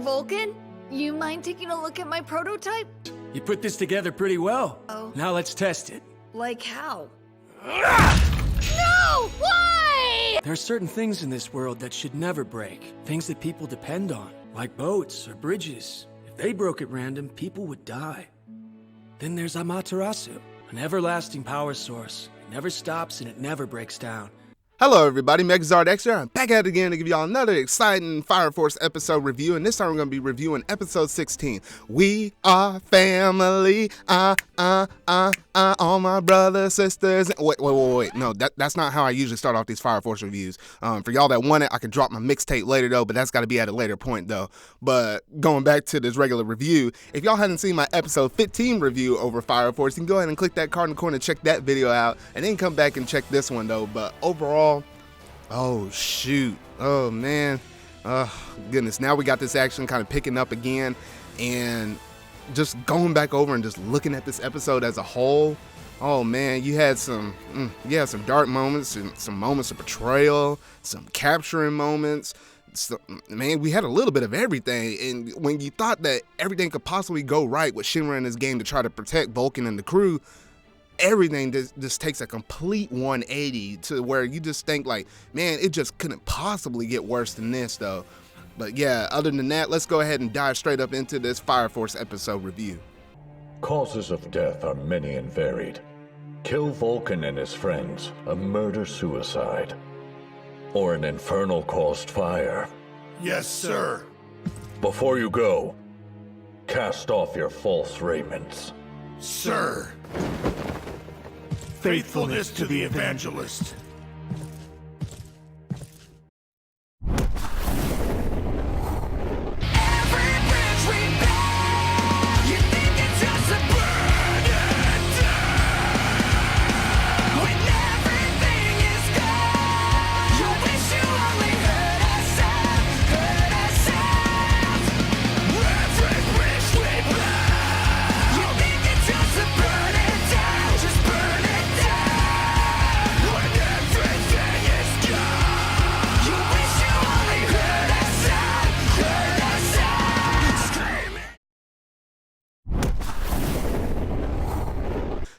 Volkan? You mind taking a look at my prototype? You put this together pretty well. Oh. Now let's test it. Like how? No! Why? There are certain things in this world that should never break. Things that people depend on, like boats or bridges. If they broke at random, people would die. Then there's Amaterasu, an everlasting power source. It never stops and it never breaks down. Hello everybody, Megazard X here. I'm back at it again to give y'all another exciting Fire Force episode review, and this time we're going to be reviewing episode 16. We are family, all my brothers, sisters. Wait. No, that's not how I usually start off these Fire Force reviews. For y'all that want it, I can drop my mixtape later though, but that's got to be at a later point though. But going back to this regular review, if y'all hadn't seen my episode 15 review over Fire Force, you can go ahead and click that card in the corner and check that video out, and then come back and check this one though. But overall, oh shoot, oh man, oh goodness, now we got this action kind of picking up again, and just going back over and just looking at this episode as a whole. Oh man, you had some dark moments and some moments of betrayal, some capturing moments. So, man, we had a little bit of everything, and when you thought that everything could possibly go right with Shinra in this game to try to protect Volkan and the crew, everything just takes a complete 180 to where you just think like, man, it just couldn't possibly get worse than this though. But yeah, other than that, let's go ahead and dive straight up into this Fire Force episode review. Causes of death are many and varied. Kill Volkan and his friends, a murder-suicide. Or an infernal-caused fire. Yes, sir. Before you go, cast off your false raiments. Sir. Faithfulness to the evangelist.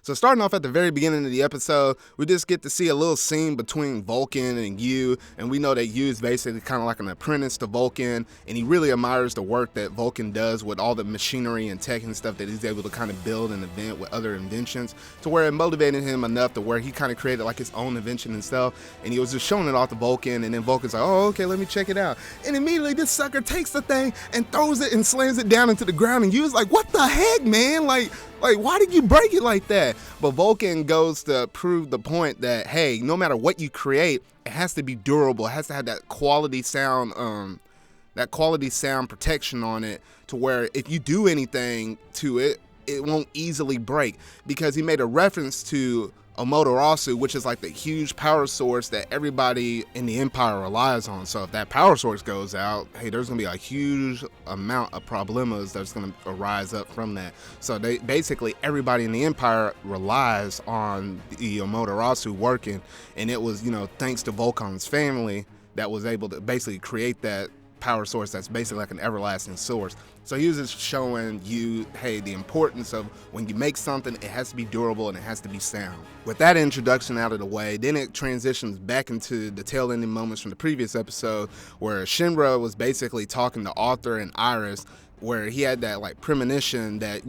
So starting off at the very beginning of the episode, we just get to see a little scene between Volkan and Yu, and we know that Yu is basically kind of like an apprentice to Volkan, and he really admires the work that Volkan does with all the machinery and tech and stuff that he's able to kind of build and invent with other inventions, to where it motivated him enough to where he kind of created like his own invention himself, and he was just showing it off to Volkan, and then Volkan's like, oh, okay, let me check it out. And immediately this sucker takes the thing and throws it and slams it down into the ground, and Yu's like, what the heck, man? Like, why did you break it like that? But Volkan goes to prove the point that, hey, no matter what you create, it has to be durable. It has to have that quality sound protection on it, to where if you do anything to it, it won't easily break. Because he made a reference to Amaterasu, which is like the huge power source that everybody in the Empire relies on. So if that power source goes out, hey, there's gonna be a huge amount of problemas that's gonna arise up from that. So they basically, everybody in the Empire relies on the Amaterasu working, and it was, thanks to Volkan's family that was able to basically create that power source that's basically like an everlasting source. So he was just showing you, hey, the importance of when you make something, it has to be durable and it has to be sound. With that introduction out of the way, then it transitions back into the tail ending moments from the previous episode, where Shinra was basically talking to Arthur and Iris, where he had that like premonition that,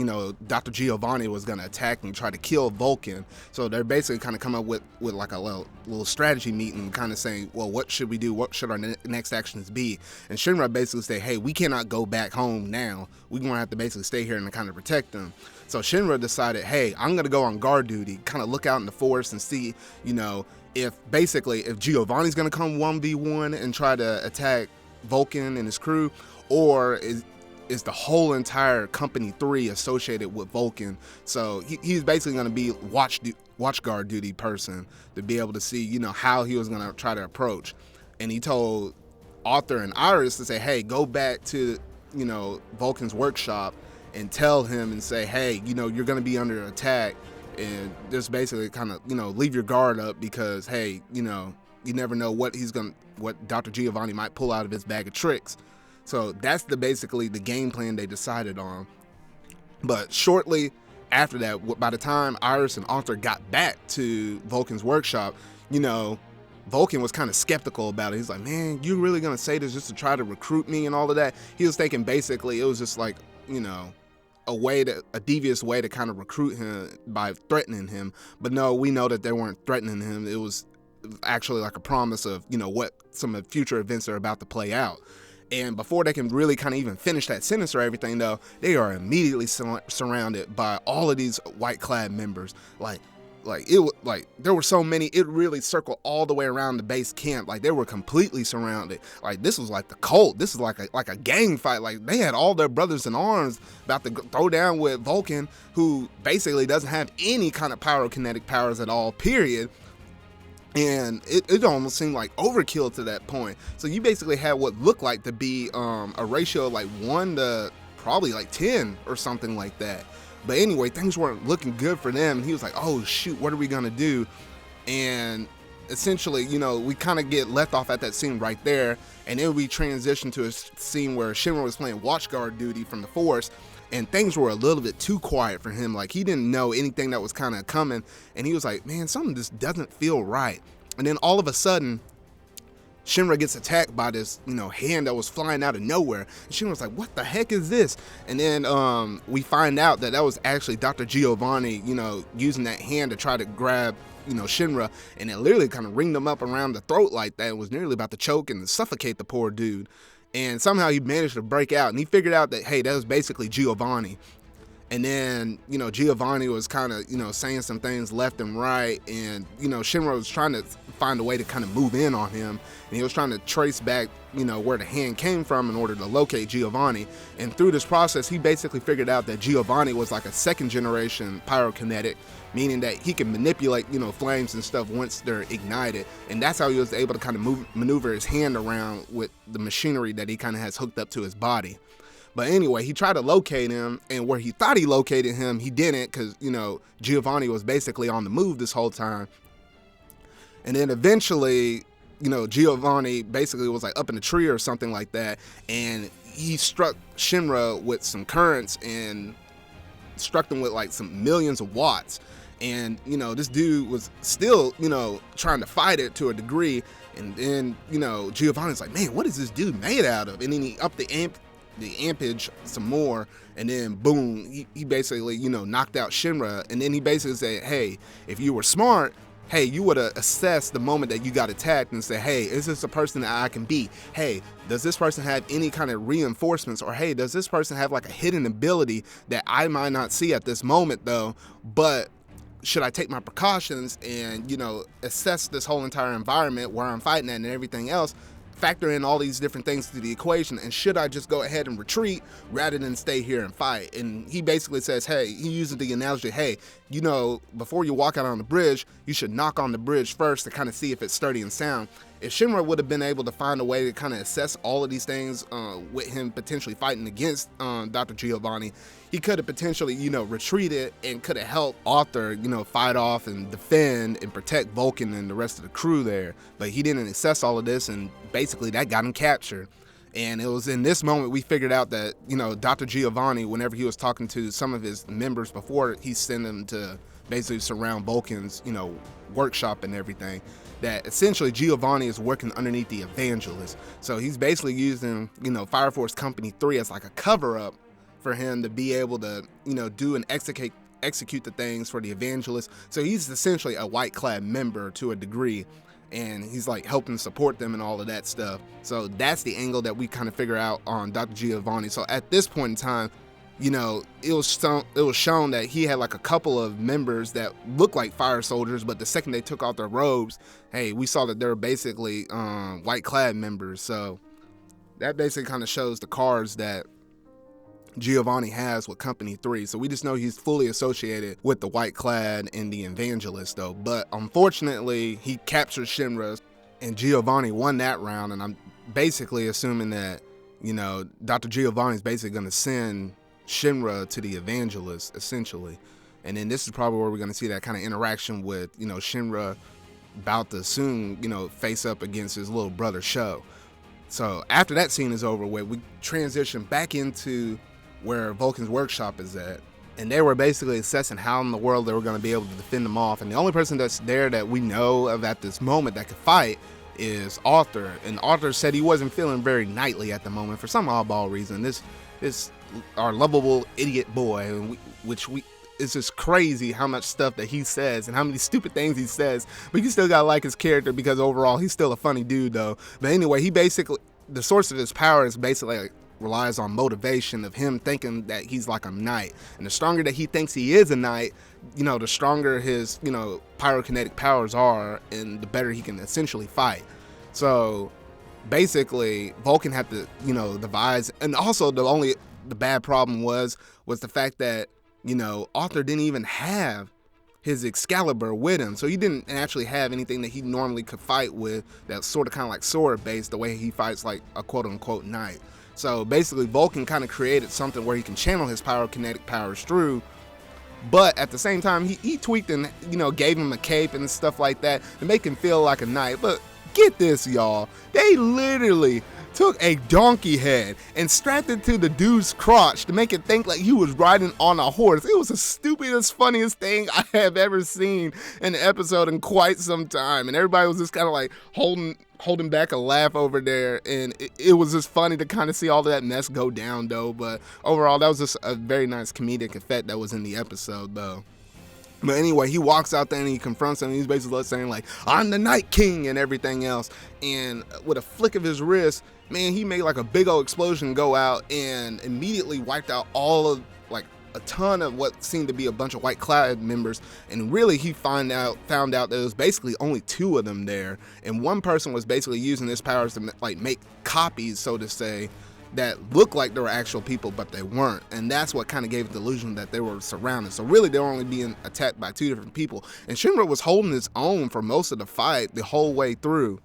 Dr. Giovanni was going to attack and try to kill Volkan. So they're basically kind of come up with like a little strategy meeting, kind of saying, well, what should we do? What should our next actions be? And Shinra basically say, hey, we cannot go back home now. We're going to have to basically stay here and kind of protect them. So Shinra decided, hey, I'm going to go on guard duty, kind of look out in the forest and see, if Giovanni's going to come 1v1 and try to attack Volkan and his crew, or is the whole entire Company 3 associated with Volkan. So he's basically going to be watch guard duty person to be able to see, how he was going to try to approach. And he told Arthur and Iris to say, hey, go back to, Volkan's workshop and tell him and say, hey, you're going to be under attack, and just basically kind of, leave your guard up, because, hey, you never know what Dr. Giovanni might pull out of his bag of tricks. So that's basically the game plan they decided on. But shortly after that, by the time Iris and Arthur got back to Vulcan's workshop, Vulcan was kind of skeptical about it. He's like, man, you really gonna say this just to try to recruit me and all of that? He was thinking basically it was just like, a devious way to kind of recruit him by threatening him. But no, we know that they weren't threatening him. It was actually like a promise of, what some of the future events are about to play out. And before they can really kind of even finish that sentence or everything, though, they are immediately surrounded by all of these white-clad members. There were so many, it really circled all the way around the base camp. Like, they were completely surrounded. Like, this was like the cult. This is like a gang fight. Like, they had all their brothers in arms about to throw down with Vulcan, who basically doesn't have any kind of pyrokinetic powers at all, period. And it almost seemed like overkill to that point. So you basically had what looked like to be a ratio of like 1 to probably like 10 or something like that. But anyway, things weren't looking good for them. He was like, oh shoot, what are we gonna do? And essentially, we kind of get left off at that scene right there. And then we transition to a scene where Shinra was playing watchguard duty from the force. And things were a little bit too quiet for him. Like, he didn't know anything that was kind of coming. And he was like, man, something just doesn't feel right. And then all of a sudden, Shinra gets attacked by this, hand that was flying out of nowhere. And Shinra was like, what the heck is this? And then we find out that was actually Dr. Giovanni, using that hand to try to grab, Shinra. And it literally kind of ringed him up around the throat like that. It was nearly about to choke and suffocate the poor dude. And somehow he managed to break out, and he figured out that, hey, that was basically Giovanni. And then, Giovanni was kind of, saying some things left and right, and, Shinra was trying to find a way to kind of move in on him, and he was trying to trace back, where the hand came from in order to locate Giovanni. And through this process, he basically figured out that Giovanni was like a second generation pyrokinetic, meaning that he can manipulate, flames and stuff once they're ignited. And that's how he was able to kind of maneuver his hand around with the machinery that he kind of has hooked up to his body. But anyway, he tried to locate him, and where he thought he located him, he didn't, because, Giovanni was basically on the move this whole time. And then eventually, Giovanni basically was like up in a tree or something like that, and he struck Shinra with some currents and struck them with like some millions of watts. And, this dude was still, trying to fight it to a degree. And then, Giovanni's like, man, what is this dude made out of? And then he upped the ampage some more, and then boom, he basically, knocked out Shinra. And then he basically said, hey, if you were smart, hey, you would have assessed the moment that you got attacked and said, hey, is this a person that I can beat? Hey, does this person have any kind of reinforcements? Or hey, does this person have like a hidden ability that I might not see at this moment though, but should I take my precautions and, assess this whole entire environment where I'm fighting at and everything else, factor in all these different things to the equation, and should I just go ahead and retreat rather than stay here and fight? And he basically says, hey, he uses the analogy, hey, before you walk out on the bridge, you should knock on the bridge first to kind of see if it's sturdy and sound. If Shinra would have been able to find a way to kind of assess all of these things with him potentially fighting against Dr. Giovanni, he could have potentially, retreated and could have helped Arthur, fight off and defend and protect Vulcan and the rest of the crew there. But he didn't assess all of this, and basically that got him captured. And it was in this moment we figured out that, Dr. Giovanni, whenever he was talking to some of his members before he sent them to basically surround Vulcan's, workshop and everything, that essentially Giovanni is working underneath the Evangelist. So he's basically using, Fire Force Company 3 as like a cover-up for him to be able to, do and execute the things for the Evangelist. So he's essentially a white-clad member to a degree, and he's like helping support them and all of that stuff. So that's the angle that we kind of figure out on Dr. Giovanni. So at this point in time, it was shown that he had like a couple of members that looked like fire soldiers, but the second they took off their robes, hey, we saw that they were basically white-clad members. So that basically kind of shows the cards that Giovanni has with Company 3. So we just know he's fully associated with the white-clad and the Evangelist, though. But unfortunately, he captured Shinra, and Giovanni won that round. And I'm basically assuming that, Dr. Giovanni's basically going to send Shinra to the Evangelist, essentially. And then this is probably where we're going to see that kind of interaction with, Shinra about to soon, face up against his little brother Sho. So after that scene is over with, we transition back into where Vulcan's workshop is at. And they were basically assessing how in the world they were going to be able to defend them off. And the only person that's there that we know of at this moment that could fight is Arthur. And Arthur said he wasn't feeling very knightly at the moment for some oddball reason. This our lovable idiot boy, it's just crazy how much stuff that he says and how many stupid things he says. But you still gotta like his character because overall he's still a funny dude though. But anyway, the source of his power is basically like, relies on motivation of him thinking that he's like a knight. And the stronger that he thinks he is a knight, the stronger his, pyrokinetic powers are and the better he can essentially fight. So basically Vulcan had to, devise, and also the bad problem was the fact that, Arthur didn't even have his Excalibur with him. So he didn't actually have anything that he normally could fight with that's sort of kind of like sword based the way he fights like a quote unquote knight. So basically Vulcan kind of created something where he can channel his pyrokinetic powers through, but at the same time he tweaked and gave him a cape and stuff like that to make him feel like a knight. But get this, y'all, they literally took a donkey head and strapped it to the dude's crotch to make it think like he was riding on a horse. It was the stupidest, funniest thing I have ever seen in an episode in quite some time. And everybody was just kind of like holding back a laugh over there. And it was just funny to kind of see all of that mess go down though. But overall, that was just a very nice comedic effect that was in the episode though. But anyway, he walks out there and he confronts him. And he's basically saying like, I'm the Night King and everything else. And with a flick of his wrist, man, he made like a big old explosion go out and immediately wiped out all of like a ton of what seemed to be a bunch of White Cloud members. And really he found out that there was basically only two of them there. And one person was basically using his powers to like make copies, so to say, that looked like they were actual people, but they weren't. And that's what kind of gave the illusion that they were surrounded. So really they were only being attacked by two different people. And Shinra was holding his own for most of the fight the whole way through.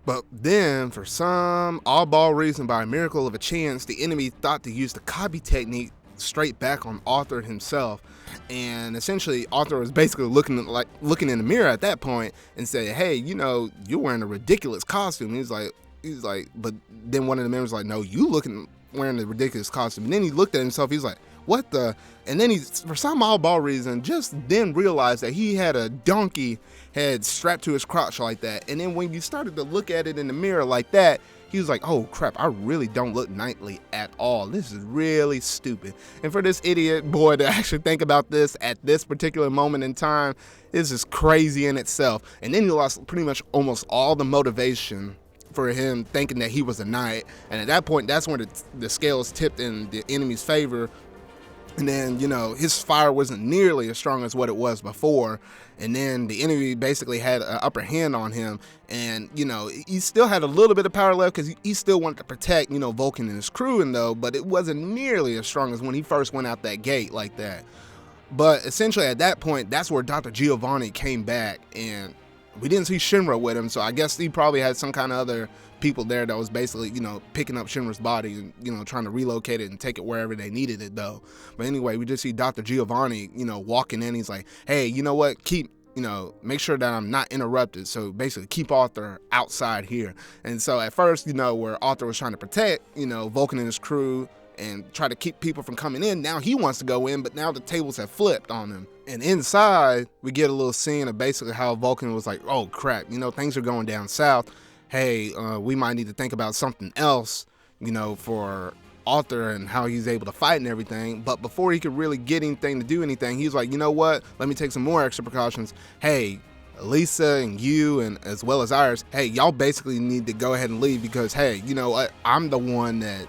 But then, for some oddball reason, by a miracle of a chance, the enemy thought to use the copy technique straight back on Arthur himself. And essentially, Arthur was basically looking in the mirror at that point and said, hey, you're wearing a ridiculous costume. He's like, but then one of the members was like, no, wearing a ridiculous costume. And then he looked at himself, he's like, what the? And then he, for some oddball reason, just then realized that he had a donkey head strapped to his crotch like that. And then when you started to look at it in the mirror like that, he was like, oh crap, I really don't look knightly at all. This is really stupid. And for this idiot boy to actually think about this at this particular moment in time is just crazy in itself. And then he lost pretty much almost all the motivation for him thinking that he was a knight. And at that point, that's when the scales tipped in the enemy's favor. And then, his fire wasn't nearly as strong as what it was before. And then the enemy basically had an upper hand on him. And, he still had a little bit of power left because he still wanted to protect, Vulcan and his crew, but it wasn't nearly as strong as when he first went out that gate like that. But essentially at that point, that's where Dr. Giovanni came back, and we didn't see Shinra with him. So I guess he probably had some kind of other people there that was basically, picking up Shinra's body and, trying to relocate it and take it wherever they needed it though. But anyway, we just see Dr. Giovanni, walking in. He's like, hey, you know what? Make sure that I'm not interrupted. So basically keep Arthur outside here. And so at first, where Arthur was trying to protect, Vulcan and his crew and try to keep people from coming in, now he wants to go in, but now the tables have flipped on him. And inside, we get a little scene of basically how Vulcan was like, oh crap, things are going down south. Hey, we might need to think about something else, for Arthur and how he's able to fight and everything. But before he could really get anything to do anything, he's like, you know what? Let me take some more extra precautions. Hey, Lisa and you, and as well as Iris, hey, y'all basically need to go ahead and leave because, hey, I'm the one that,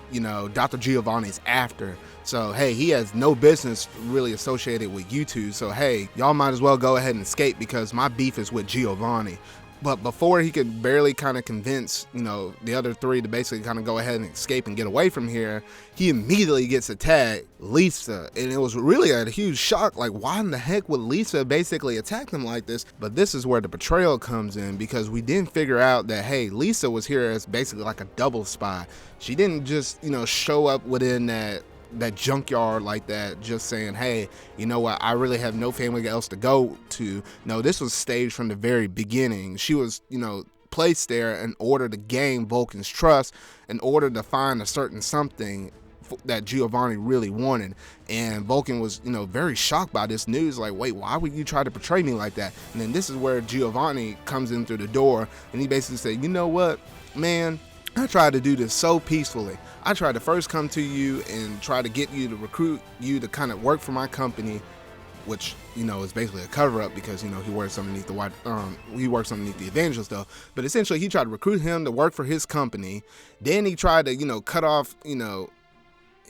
Dr. Giovanni's after. So, hey, he has no business really associated with you two. So, hey, y'all might as well go ahead and escape because my beef is with Giovanni. But before he could barely kind of convince, the other three to basically kind of go ahead and escape and get away from here, he immediately gets attacked, Lisa. And it was really a huge shock. Like, why in the heck would Lisa basically attack them like this? But this is where the betrayal comes in, because we didn't figure out that, hey, Lisa was here as basically like a double spy. She didn't just, show up within that junkyard like that just saying, hey, you know what, I really have no family else to go to. No, this was staged from the very beginning. She was placed there in order to gain Volkan's trust, in order to find a certain something that Giovanni really wanted. And Volkan was, very shocked by this news, like, wait, why would you try to betray me like that? And then this is where Giovanni comes in through the door, and he basically said, you know what, man, I tried to do this so peacefully. I tried to first come to you and try to get you to recruit you to kind of work for my company, which, is basically a cover-up because, he works underneath the Evangelist, though. But essentially, he tried to recruit him to work for his company. Then he tried to, cut off,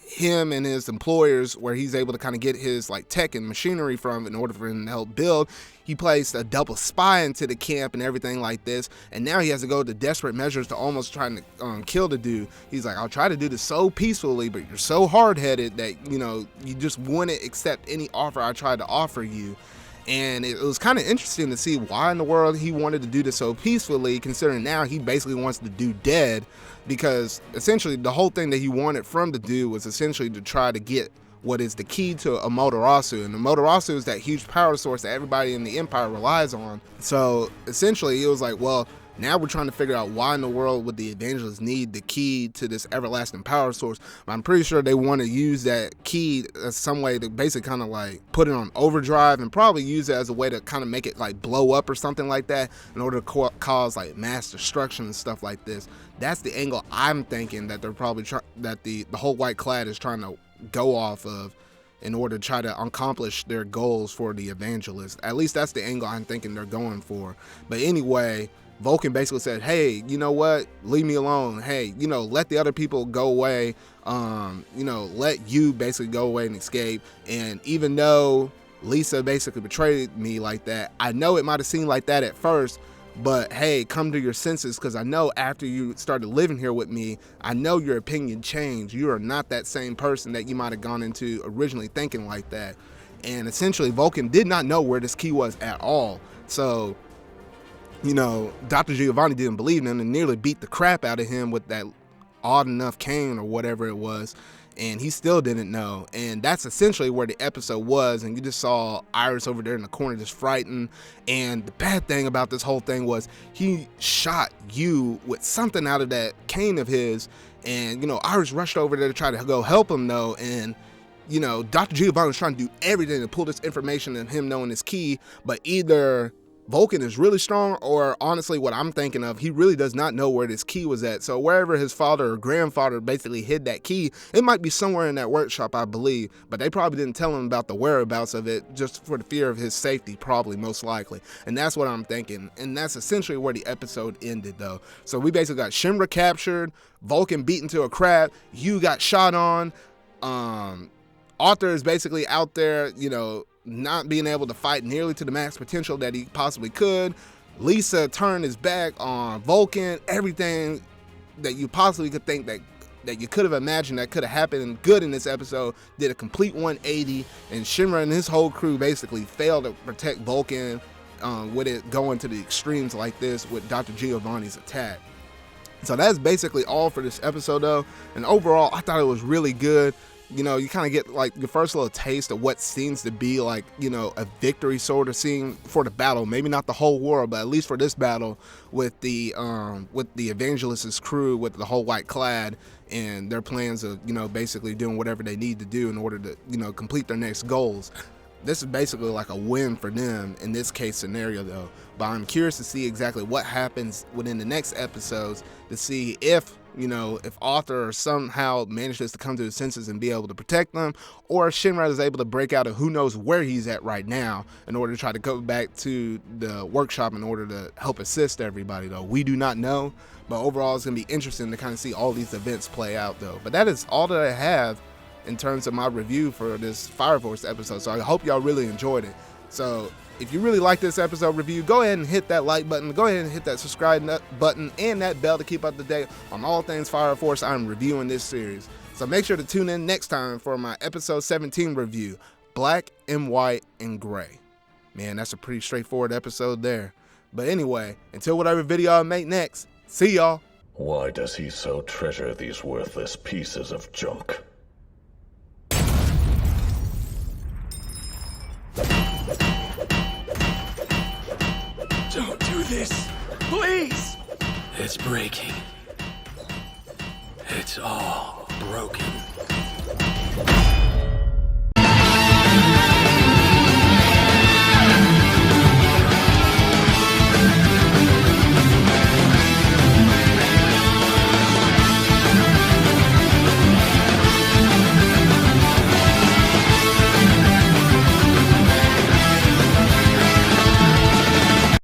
him and his employers where he's able to kind of get his like tech and machinery from in order for him to help build. He placed a double spy into the camp and everything like this, and now he has to go to desperate measures to almost trying to kill the dude. He's like, I'll try to do this so peacefully, but you're so hard-headed that you just wouldn't accept any offer I tried to offer you. And it was kind of interesting to see why in the world he wanted to do this so peacefully, considering now he basically wants the dude dead, because essentially the whole thing that he wanted from the dude was essentially to try to get what is the key to Amaterasu. And Amaterasu is that huge power source that everybody in the Empire relies on. So essentially it was like, well, now we're trying to figure out why in the world would the Evangelists need the key to this everlasting power source. But I'm pretty sure they want to use that key as some way to basically kind of like put it on overdrive and probably use it as a way to kind of make it like blow up or something like that in order to cause like mass destruction and stuff like this. That's the angle I'm thinking that they're probably that the whole White Clad is trying to go off of in order to try to accomplish their goals for the Evangelists. At least that's the angle I'm thinking they're going for. But anyway, Volkan basically said, hey, you know what, leave me alone. Hey, let the other people go away. Let you basically go away and escape. And even though Lisa basically betrayed me like that, I know it might have seemed like that at first, but hey, come to your senses, because I know after you started living here with me, I know your opinion changed. You are not that same person that you might have gone into originally thinking like that. And essentially, Volkan did not know where this key was at all. So, Dr. Giovanni didn't believe in him and nearly beat the crap out of him with that odd enough cane or whatever it was. And he still didn't know. And that's essentially where the episode was. And you just saw Iris over there in the corner just frightened. And the bad thing about this whole thing was he shot you with something out of that cane of his. And, Iris rushed over there to try to go help him though. And, Dr. Giovanni was trying to do everything to pull this information and him knowing his key. But either Volkan is really strong, or honestly what I'm thinking of, he really does not know where this key was at. So wherever his father or grandfather basically hid that key, it might be somewhere in that workshop, I believe, but they probably didn't tell him about the whereabouts of it just for the fear of his safety, probably, most likely. And that's what I'm thinking. And that's essentially where the episode ended though. So we basically got Shinra captured, Volkan beaten to a crab, you got shot on, Arthur is basically out there, not being able to fight nearly to the max potential that he possibly could. Lisa turned his back on Volkan. Everything that you possibly could think that you could have imagined that could have happened good in this episode did a complete 180, and Shinra and his whole crew basically failed to protect Volkan with it going to the extremes like this with Dr. Giovanni's attack. So that's basically all for this episode though, and overall I thought it was really good. You kind of get like your first little taste of what seems to be like, a victory sort of scene for the battle. Maybe not the whole war, but at least for this battle with the Evangelist's crew, with the whole White Clad and their plans of, basically doing whatever they need to do in order to, complete their next goals. This is basically like a win for them in this case scenario though. But I'm curious to see exactly what happens within the next episodes to see if Arthur somehow manages to come to his senses and be able to protect them, or Shinra is able to break out of who knows where he's at right now in order to try to go back to the workshop in order to help assist everybody though. We do not know, but overall it's going to be interesting to kind of see all these events play out though. But that is all that I have in terms of my review for this Fire Force episode, so I hope y'all really enjoyed it. So if you really like this episode review, go ahead and hit that like button, go ahead and hit that subscribe button and that bell to keep up to date on all things Fire Force I'm reviewing this series. So make sure to tune in next time for my episode 17 review, Black and White and Gray. Man, that's a pretty straightforward episode there. But anyway, until whatever video I make next, see y'all. Why does he so treasure these worthless pieces of junk? Don't do this, please! It's breaking. It's all broken.